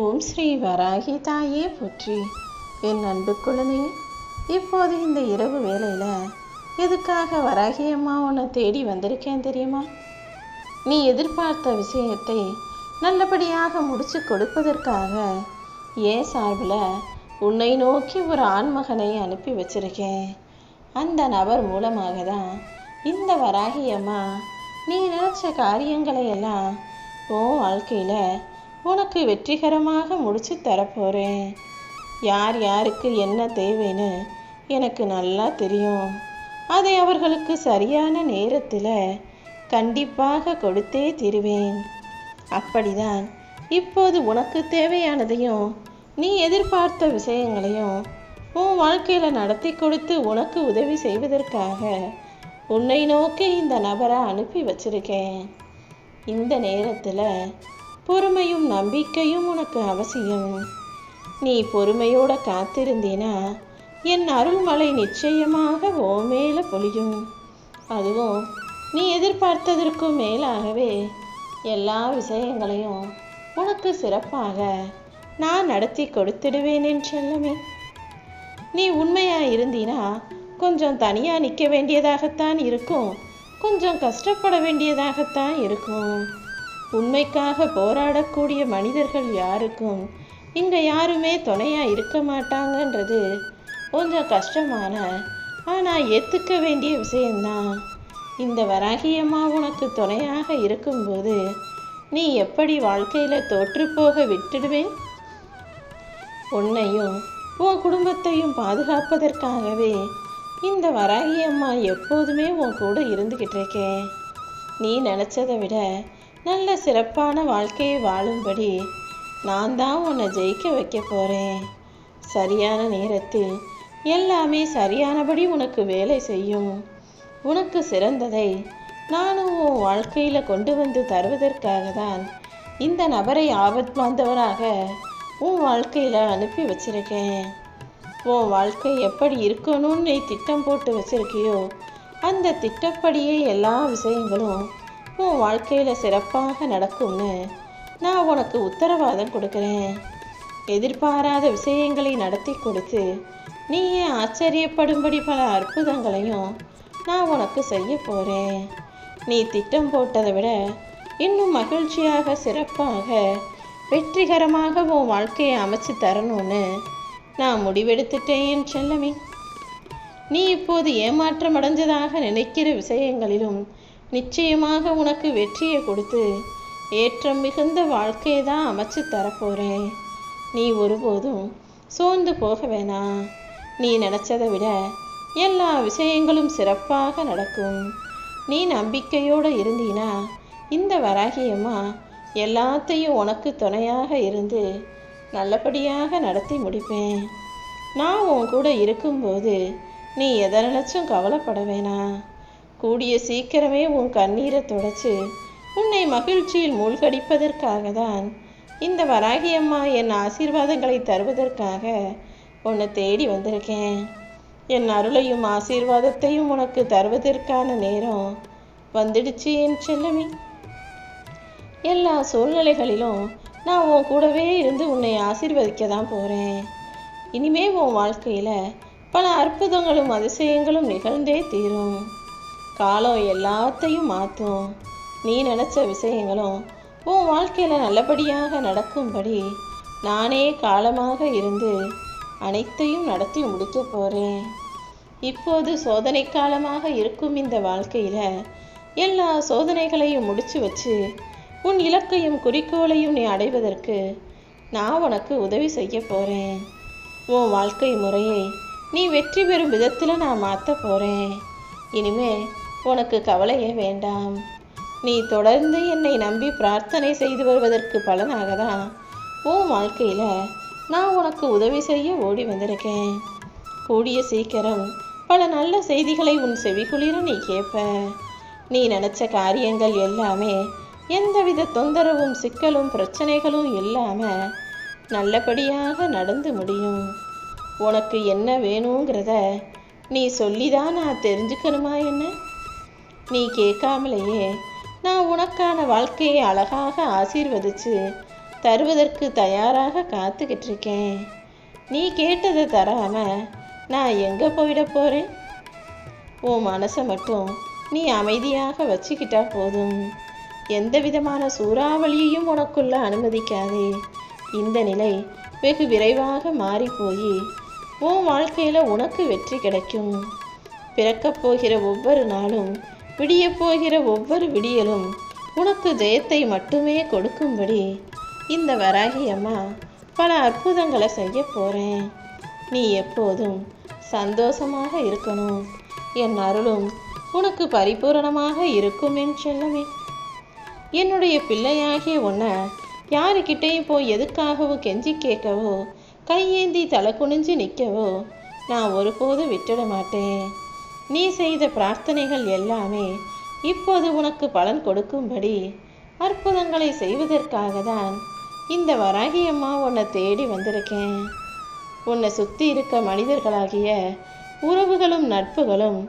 ஓம் ஸ்ரீ வராகி தாயே போற்றி. என் அன்பு குழந்தையே, இப்போது இந்த இரவு வேளையில் எதுக்காக வராகி அம்மா உன்னை தேடி வந்திருக்கேன் தெரியுமா? நீ எதிர்பார்த்த விஷயத்தை நல்லபடியாக முடிச்சு கொடுப்பதற்காக ஏன் சார்பில் உன்னை நோக்கி ஒரு ஆண்மகனை அனுப்பி வச்சிருக்கேன். அந்த நபர் மூலமாக தான் இந்த வராகி அம்மா நீ நினச்ச காரியங்களை எல்லாம் உன் வாழ்க்கையில் உனக்கு வெற்றிகரமாக முடிச்சு தரப்போகிறேன். யார் யாருக்கு என்ன தேவைன்னு எனக்கு நல்லா தெரியும். அதை அவர்களுக்கு சரியான நேரத்தில் கண்டிப்பாக கொடுத்தே தீருவேன். அப்படிதான் இப்போது உனக்கு தேவையானதையும் நீ எதிர்பார்த்த விஷயங்களையும் உன் வாழ்க்கையில் நடத்தி கொடுத்து உனக்கு உதவி செய்வதற்காக உன்னை நோக்கி இந்த நபரை அனுப்பி வச்சிருக்கேன். இந்த நேரத்தில் பொறுமையும் நம்பிக்கையும் உனக்கு அவசியம். நீ பொறுமையோட காத்திருந்தீனா என் அருள்மலை நிச்சயமாக உன் மேலே பொழியும். அதுவும் நீ எதிர்பார்த்ததற்கும் மேலாகவே எல்லா விஷயங்களையும் உனக்கு சிறப்பாக நான் நடத்தி கொடுத்துடுவேன் என் செல்லமே. நீ உண்மையாக இருந்தீனா கொஞ்சம் தனியாக நிற்க வேண்டியதாகத்தான் இருக்கும், கொஞ்சம் கஷ்டப்பட வேண்டியதாகத்தான் இருக்கும். உண்மைக்காக போராடக்கூடிய மனிதர்கள் யாருக்கும் இங்கே யாருமே துணையாக இருக்க மாட்டாங்கன்றது கொஞ்சம் கஷ்டமான ஆனால் ஏற்றுக்க வேண்டிய விஷயந்தான். இந்த வராகியம்மா உனக்கு துணையாக இருக்கும்போது நீ எப்படி வாழ்க்கையில் தோற்றுப்போக விட்டுடுவேன்? உன்னையும் உன் குடும்பத்தையும் பாதுகாப்பதற்காகவே இந்த வராகியம்மா எப்போதுமே உன் கூட இருந்துக்கிட்டு இருக்கேன். நீ நினச்சதை விட நல்ல சிறப்பான வாழ்க்கையை வாழும்படி நான் தான் உன்னை ஜெயிக்க வைக்க போகிறேன். சரியான நேரத்தில் எல்லாமே சரியானபடி உனக்கு வேலை செய்யும். உனக்கு சிறந்ததை நானும் உன் வாழ்க்கையில் கொண்டு வந்து தருவதற்காக தான் இந்த நபரை ஆபத் பாந்தவராக உன் வாழ்க்கையில் அனுப்பி வச்சிருக்கேன். உன் வாழ்க்கை எப்படி இருக்கணும்னு நீ திட்டம் போட்டு வச்சிருக்கியோ அந்த திட்டப்படியே எல்லா விஷயங்களும் உன் வாழ்க்கையில் சிறப்பாக நடக்கும்னு நான் உனக்கு உத்தரவாதம் கொடுக்குறேன். எதிர்பாராத விஷயங்களை நடத்தி கொடுத்து நீயே ஆச்சரியப்படும்படி பல அற்புதங்களையும் நான் உனக்கு செய்ய போகிறேன். நீ திட்டம் போட்டதை விட இன்னும் மகிழ்ச்சியாக சிறப்பாக வெற்றிகரமாக உன் வாழ்க்கையை அமைச்சு தரணும்னு நான் முடிவெடுத்துட்டேன் என் செல்லமே. நீ இப்போது ஏமாற்றம் அடைஞ்சதாக நினைக்கிற விஷயங்களிலும் நிச்சயமாக உனக்கு வெற்றியை கொடுத்து ஏற்றம் மிகுந்த வாழ்க்கையை தான் அமைச்சு தரப்போகிறேன். நீ ஒருபோதும் சோர்ந்து போக வேணாம். நீ நினச்சதை விட எல்லா விஷயங்களும் சிறப்பாக நடக்கும். நீ நம்பிக்கையோடு இருந்தீனா இந்த வராகியம்மா எல்லாத்தையும் உனக்கு துணையாக இருந்து நல்லபடியாக நடத்தி முடிப்பேன். நான் உன் கூட இருக்கும்போது நீ எதை நினச்சும் கவலைப்பட வேணாம். கூடிய சீக்கிரமே உன் கண்ணீரை தொடச்சு உன்னை மகிழ்ச்சியில் மூழ்கடிப்பதற்காக தான் இந்த வராகியம்மா என் ஆசீர்வாதங்களை தருவதற்காக உன்னை தேடி வந்திருக்கேன். என் அருளையும் ஆசீர்வாதத்தையும் உனக்கு தருவதற்கான நேரம் வந்துடுச்சு என் செல்லமே. எல்லா சூழ்நிலைகளிலும் நான் உன் கூடவே இருந்து உன்னை ஆசீர்வதிக்க தான் போகிறேன். இனிமே உன் வாழ்க்கையில் பல அற்புதங்களும் அதிசயங்களும் நிகழ்ந்தே தீரும். காலம் எல்லாத்தையும் மாற்றும். நீ நினச்ச விஷயங்களும் உன் வாழ்க்கையில் நல்லபடியாக நடக்கும்படி நானே காலமாக இருந்து அனைத்தையும் நடத்தி முடிக்க போகிறேன். இப்போது சோதனை காலமாக இருக்கும் இந்த வாழ்க்கையில் எல்லா சோதனைகளையும் முடிச்சு வச்சு உன் இலக்கையும் குறிக்கோளையும் நீ அடைவதற்கு நான் உனக்கு உதவி செய்ய போகிறேன். உன் வாழ்க்கை முறையை நீ வெற்றி பெறும் விதத்தில் நான் மாற்ற போகிறேன். இனிமே உனக்கு கவலையே வேண்டாம். நீ தொடர்ந்து என்னை நம்பி பிரார்த்தனை செய்து வருவதற்கு பலனாக தான் உன் வாழ்க்கையில் நான் உனக்கு உதவி செய்ய ஓடி வந்திருக்கேன். கூடிய சீக்கிரம் பல நல்ல செய்திகளை உன் செவிகுளிர நீ கேட்ப. நீ நினச்ச காரியங்கள் எல்லாமே எந்தவித தொந்தரவும் சிக்கலும் பிரச்சனைகளும் இல்லாமல் நல்லபடியாக நடந்து முடியும். உனக்கு என்ன வேணுங்கிறத நீ சொல்லிதான் நான் தெரிஞ்சுக்கணுமா என்ன? நீ கேட்காமலேயே நான் உனக்கான வாழ்க்கையை அழகாக ஆசீர்வதிச்சு தருவதற்கு தயாராக காத்துக்கிட்டு இருக்கேன். நீ கேட்டதை தராம நான் எங்கே போயிட போகிறேன்? உன் மனசை மட்டும் நீ அமைதியாக வச்சுக்கிட்டா போதும். எந்த விதமான சூறாவளியையும் உனக்குள்ள அனுமதிக்காதே. இந்த நிலை வெகு விரைவாக மாறிப்போய் உன் வாழ்க்கையில் உனக்கு வெற்றி கிடைக்கும். பிறக்கப் போகிற ஒவ்வொரு நாளும், விடியப் போகிற ஒவ்வொரு விடியலும் உனக்கு ஜெயத்தை மட்டுமே கொடுக்கும்படி இந்த வராகி அம்மா பல அற்புதங்களை செய்ய போகிறேன். நீ எப்போதும் சந்தோஷமாக இருக்கணும். என் அருளும் உனக்கு பரிபூரணமாக இருக்கும் என் செல்லமே. என்னுடைய பிள்ளையாகிய உன்னை யாருக்கிட்டையும் போய் எதுக்காகவும் கெஞ்சி கேட்கவோ, கையேந்தி தலை குனிஞ்சு நிற்கவோ நான் ஒருபோதும் விட்டுட மாட்டேன். நீ செய்த பிரார்த்தனைகள் எல்லாமே இப்போது உனக்கு பலன் கொடுக்கும்படி அற்புதங்களை செய்வதற்காக தான் இந்த வராகி அம்மா உன்னை தேடி வந்திருக்கேன். உன்னை சுற்றி இருக்க மனிதர்களாகிய உறவுகளும் நட்புகளும்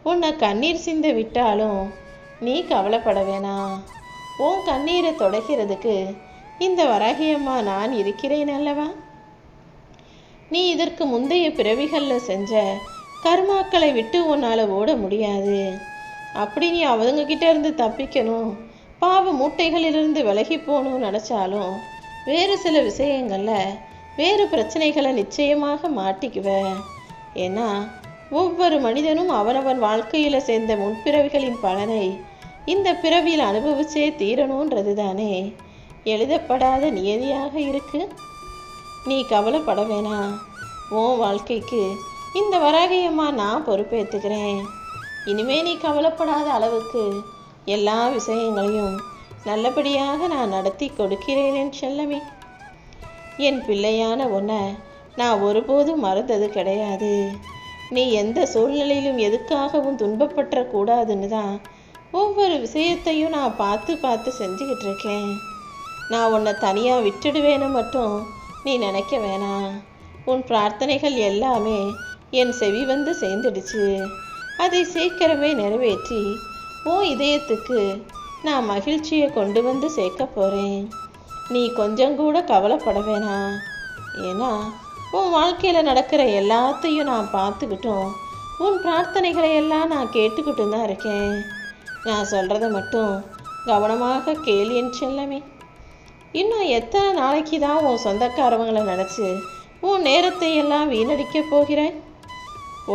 உன்னை கண்ணீர் சிந்த விட்டாலும் நீ கவலைப்பட வேணாம். உன் கண்ணீரை தொடக்கிறதுக்கு இந்த வராகி அம்மா நான் இருக்கிறேன் அல்லவா? நீ இதற்கு முந்தைய பிறவிகளில் செஞ்ச கர்மாக்களை விட்டு உன்னால் ஓட முடியாது. அப்படி நீ அவங்கக்கிட்ட இருந்து தப்பிக்கணும், பாவ மூட்டைகளிலிருந்து விலகி போகணும்னு நினச்சாலும் வேறு சில விஷயங்களில் வேறு பிரச்சனைகளை நிச்சயமாக மாட்டிக்குவ. ஏன்னா ஒவ்வொரு மனிதனும் அவனவன் வாழ்க்கையில் சேர்ந்த முன்பிறவிகளின் பலனை இந்த பிறவியில் அனுபவிச்சே தீரணுன்றது தானே எழுதப்படாத நியதியாக இருக்கு. நீ கவலைப்பட வேணாம். உன் வாழ்க்கைக்கு இந்த வராகி அம்மா நான் பொறுப்பேற்றுக்கிறேன். இனிமே நீ கவலைப்படாத அளவுக்கு எல்லா விஷயங்களையும் நல்லபடியாக நான் நடத்தி கொடுக்கிறேன் என் செல்லமே. என் பிள்ளையான உன்னை நான் ஒருபோதும் மறந்தது கிடையாது. நீ எந்த சூழ்நிலையிலும் எதுக்காகவும் துன்பப்பற்றக்கூடாதுன்னு தான் ஒவ்வொரு விஷயத்தையும் நான் பார்த்து பார்த்து செஞ்சுக்கிட்டு இருக்கேன். நான் உன்னை தனியாக விட்டுடுவேன்னு மட்டும் நீ நினைக்க வேணாம். உன் பிரார்த்தனைகள் எல்லாமே என் செவி வந்து சேர்ந்துடுச்சு. அதை சீக்கிரமே நிறைவேற்றி உன் இதயத்துக்கு நான் மகிழ்ச்சியை கொண்டு வந்து சேர்க்க போகிறேன். நீ கொஞ்சம் கூட கவலைப்பட வேணாம். ஏன்னா உன் வாழ்க்கையில் நடக்கிற எல்லாத்தையும் நான் பார்த்துக்கிட்டும் உன் பிரார்த்தனைகளை எல்லாம் நான் கேட்டுக்கிட்டும் தான் இருக்கேன். நான் சொல்கிறத மட்டும் கவனமாக கேள் என் செல்லமே. இன்னும் எத்தனை நாளைக்கு தான் உன் சொந்தக்காரவங்களை நினச்சி உன் நேரத்தை எல்லாம் வீணடிக்க போகிறேன்?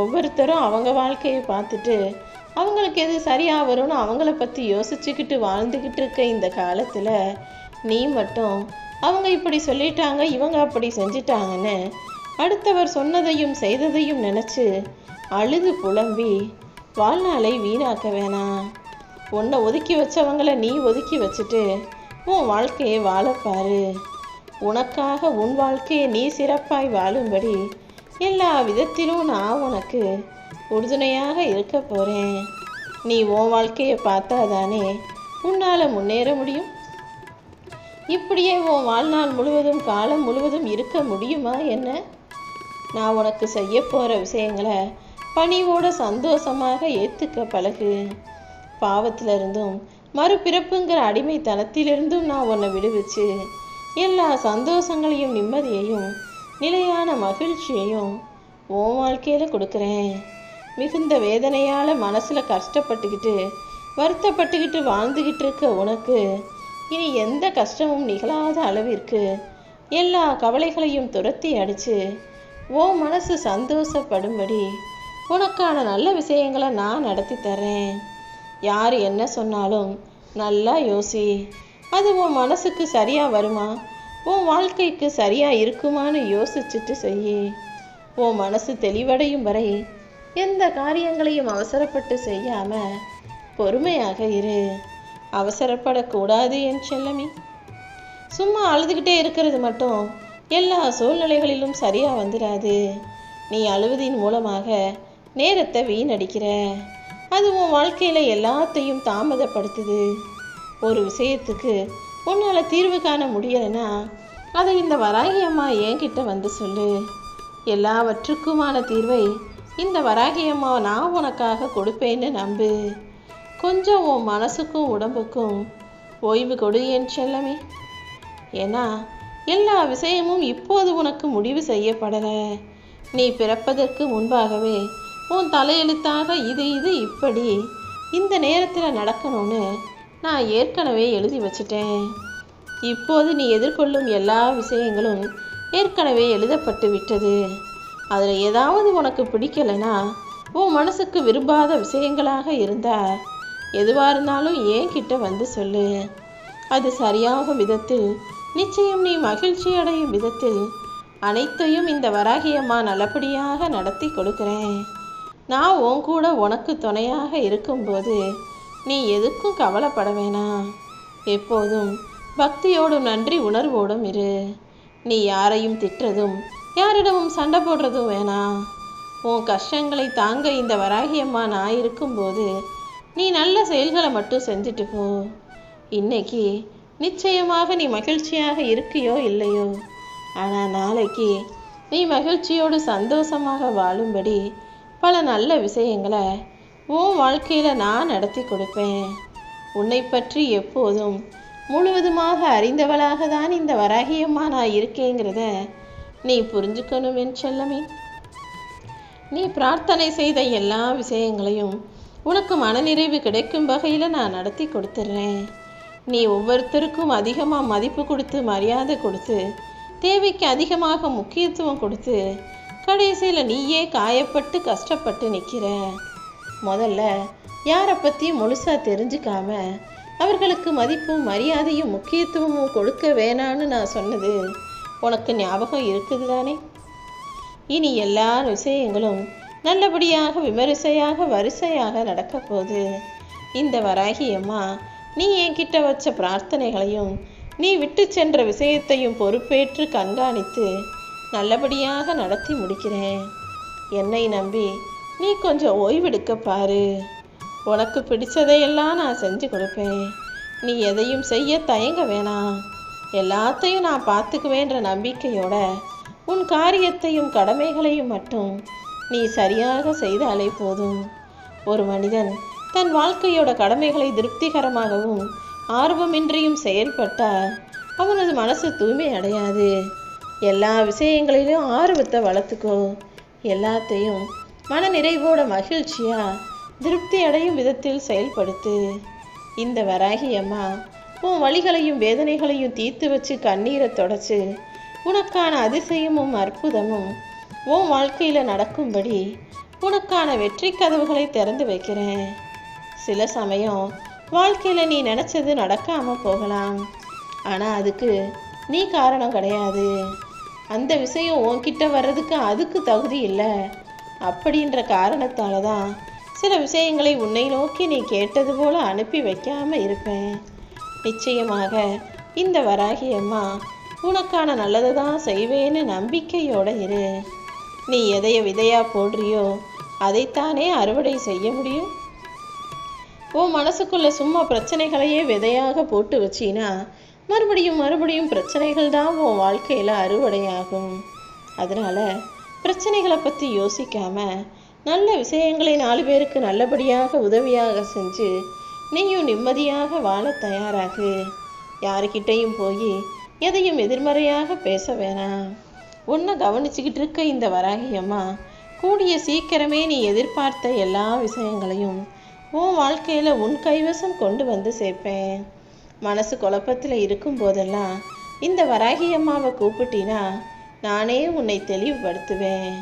ஒவ்வொருத்தரும் அவங்க வாழ்க்கையை பார்த்துட்டு அவங்களுக்கு எது சரியாக வரும்னு அவங்கள பற்றி யோசிச்சுக்கிட்டு வாழ்ந்துக்கிட்டு இருக்க இந்த காலத்தில் நீ மட்டும் அவங்க இப்படி சொல்லிட்டாங்க, இவங்க அப்படி செஞ்சிட்டாங்கன்னு அடுத்தவர் சொன்னதையும் செய்ததையும் நினச்சி அழுது புலம்பி வாழ்நாளை வீணாக்க வேணாம். உன்னை ஒதுக்கி வச்சவங்களை நீ ஒதுக்கி வச்சுட்டு உன் வாழ்க்கையை வாழப்பாரு. உனக்காக உன் வாழ்க்கையை நீ சிறப்பாய் வாழும்படி எல்லா விதத்திலும் நான் உனக்கு உறுதுணையாக இருக்க போகிறேன். நீ உன் வாழ்க்கையை பார்த்தா தானே உன்னால் முன்னேற முடியும். இப்படியே உன் வாழ்நாள் முழுவதும் காலம் முழுவதும் இருக்க முடியுமா என்ன? நான் உனக்கு செய்ய போகிற விஷயங்களை பணிவோட சந்தோஷமாக ஏற்றுக்க பழகு. பாவத்திலிருந்தும் மறுபிறப்புங்கிற அடிமைத்தனத்திலிருந்தும் நான் உன்னை விடுவிச்சு எல்லா சந்தோஷங்களையும் நிம்மதியையும் நிலையான மகிழ்ச்சியையும் உன் வாழ்க்கையில் கொடுக்குறேன். மிகுந்த வேதனையால் மனசில் கஷ்டப்பட்டுக்கிட்டு வருத்தப்பட்டுக்கிட்டு வாழ்ந்துக்கிட்டு இருக்க உனக்கு இனி எந்த கஷ்டமும் நிகழாத அளவிற்கு எல்லா கவலைகளையும் துரத்தி அடித்து உன் மனசு சந்தோஷப்படும்படி உனக்கான நல்ல விஷயங்களை நான் நடத்தி தர்றேன். யார் என்ன சொன்னாலும் நல்லா யோசி. அது உன் மனசுக்கு சரியாக வருமா, உன் வாழ்க்கைக்கு சரியாக இருக்குமான்னு யோசிச்சுட்டு செய். உன் மனசு தெளிவடையும் வரை எந்த காரியங்களையும் அவசரப்பட்டு செய்யாமல் பொறுமையாக இரு. அவசரப்படக்கூடாது என் செல்லமே. சும்மா அழுதுகிட்டே இருக்கிறது மட்டும் எல்லா சூழ்நிலைகளிலும் சரியாக வந்துடாது. நீ அழுவதின் மூலமாக நேரத்தை வீணடிக்கிற. அது உன் வாழ்க்கையில் எல்லாத்தையும் தாமதப்படுத்துது. ஒரு விஷயத்துக்கு உன்னால் தீர்வு காண முடியலைன்னா அதை இந்த வராகி அம்மா என்கிட்ட வந்து சொல்லு. எல்லாவற்றுக்குமான தீர்வை இந்த வராகி அம்மா நான் உனக்காக கொடுப்பேன்னு நம்பு. கொஞ்சம் உன் மனசுக்கும் உடம்புக்கும் ஓய்வு கொடு என் செல்லமே. ஏன்னா எல்லா விஷயமும் இப்போது உனக்கு முடிவு செய்யப்படலை. நீ பிறப்பதற்கு முன்பாகவே உன் தலையெழுத்தாக இது இப்படி இந்த நேரத்தில் நடக்கணும்னு நான் ஏற்கனவே எழுதி வச்சிட்டேன். இப்போது நீ எதிர்கொள்ளும் எல்லா விஷயங்களும் ஏற்கனவே எழுதப்பட்டு விட்டது. அதில் ஏதாவது உனக்கு பிடிக்கலைன்னா, உன் மனசுக்கு விரும்பாத விஷயங்களாக இருந்தால் எதுவாக இருந்தாலும் என்கிட்ட வந்து சொல்லு. அது சரியாகும் விதத்தில், நிச்சயம் நீ மகிழ்ச்சி அடையும் விதத்தில் அனைத்தையும் இந்த வராகியம்மா நல்லபடியாக நடத்தி கொடுக்குறேன். நான் உன் கூட உனக்கு துணையாக இருக்கும்போது நீ எதுக்கும் கவலைப்பட வேணாம். எப்போதும் பக்தியோடும் நன்றி உணர்வோடும் இரு. நீ யாரையும் திட்டுறதும் யாரிடமும் சண்டை போடுறதும் வேணாம். உன் கஷ்டங்களை தாங்க இந்த வராகியம்மா நான் இருக்கும்போது நீ நல்ல செயல்களை மட்டும் செஞ்சுட்டு போ. இன்னைக்கு நிச்சயமாக நீ மகிழ்ச்சியாக இருக்கியோ இல்லையோ, ஆனால் நாளைக்கு நீ மகிழ்ச்சியோடு சந்தோஷமாக வாழும்படி பல நல்ல விஷயங்களை உன் வாழ்க்கையில் நான் நடத்தி கொடுப்பேன். உன்னை பற்றி எப்போதும் முழுவதுமாக அறிந்தவளாக தான் இந்த வராகியம்மா நான் இருக்கேங்கிறத நீ புரிஞ்சுக்கணும் என் செல்லமே. நீ பிரார்த்தனை செய்த எல்லா விஷயங்களையும் உனக்கு மனநிறைவு கிடைக்கும் வகையில் நான் நடத்தி கொடுத்துட்றேன். நீ ஒவ்வொருத்தருக்கும் அதிகமாக மதிப்பு கொடுத்து மரியாதை கொடுத்து தேவைக்கு அதிகமாக முக்கியத்துவம் கொடுத்து கடைசியில் நீயே காயப்பட்டு கஷ்டப்பட்டு நிற்கிற. முதல்ல யாரை பற்றி முழுசாக தெரிஞ்சுக்காம அவர்களுக்கு மதிப்பும் மரியாதையும் முக்கியத்துவமும் கொடுக்க வேணான்னு நான் சொன்னது உனக்கு ஞாபகம் இருக்குது தானே? இனி எல்லா விஷயங்களும் நல்லபடியாக விமரிசையாக வரிசையாக நடக்க போகுது. இந்த வராகியம்மா நீ என்கிட்ட வச்ச பிரார்த்தனைகளையும் நீ விட்டு சென்ற விஷயத்தையும் பொறுப்பேற்று கண்காணித்து நல்லபடியாக நடத்தி முடிக்கிறேன். என்னை நம்பி நீ கொஞ்சம் ஓய்வெடுக்க பாரு. உனக்கு பிடிச்சதையெல்லாம் நான் செஞ்சு கொடுப்பேன். நீ எதையும் செய்ய தயங்க வேணாம். எல்லாத்தையும் நான் பார்த்துக்குவேன்ற நம்பிக்கையோட உன் காரியத்தையும் கடமைகளையும் மட்டும் நீ சரியாக செய்தாலே போதும். ஒரு மனிதன் தன் வாழ்க்கையோட கடமைகளை திருப்திகரமாகவும் ஆர்வமின்றியும் செயல்பட்டால் அவனது மனசு தூய்மை அடையாது. எல்லா விஷயங்களிலும் ஆர்வத்தை வளர்த்துக்கோ. எல்லாத்தையும் மன நிறைவோட மகிழ்ச்சியாக திருப்தி அடையும் விதத்தில் செயல்படுத்து. இந்த வராகியம்மா உன் வலிகளையும் வேதனைகளையும் தீர்த்து வச்சு கண்ணீரை தொடச்சு உனக்கான அதிசயமும் அற்புதமும் உன் வாழ்க்கையில் நடக்கும்படி உனக்கான வெற்றி கதவுகளை திறந்து வைக்கிறேன். சில சமயம் வாழ்க்கையில் நீ நினச்சது நடக்காமல் போகலாம். ஆனால் அதுக்கு நீ காரணம் கிடையாது. அந்த விஷயம் உன்கிட்ட வர்றதுக்கு அதுக்கு தகுதி இல்லை அப்படின்ற காரணத்தால் தான் சில விஷயங்களை உன்னை நோக்கி நீ கேட்டது போல அனுப்பி வைக்காமல் இருப்பேன். நிச்சயமாக இந்த வராகியம்மா உனக்கான நல்லதை தான் செய்வேன்னு நம்பிக்கையோட இரு. நீ எதைய விதையா போடுறியோ அதைத்தானே அறுவடை செய்ய முடியும். உன் மனசுக்குள்ள சும்மா பிரச்சனைகளையே விதையாக போட்டு வச்சினா மறுபடியும் பிரச்சனைகள் தான் உன் வாழ்க்கையில் அறுவடையாகும். அதனால் பிரச்சனைகளை பற்றி யோசிக்காம நல்ல விஷயங்களை 4 பேருக்கு நல்லபடியாக உதவியாக செஞ்சு நீயும் நிம்மதியாக வாழ தயாராகு. யாருக்கிட்டையும் போய் எதையும் எதிர்மறையாக பேச வேணாம். உன்னை கவனிச்சுக்கிட்டு இருக்க இந்த வராகியம்மா கூடிய சீக்கிரமே நீ எதிர்பார்த்த எல்லா விஷயங்களையும் உன் வாழ்க்கையில் உன் கைவசம் கொண்டு வந்து சேர்ப்பேன். மனசு குழப்பத்தில் இருக்கும் போதெல்லாம் இந்த வராகியம்மாவை கூப்பிட்டினா நானே உன்னை தெளிவுபடுத்துவேன்.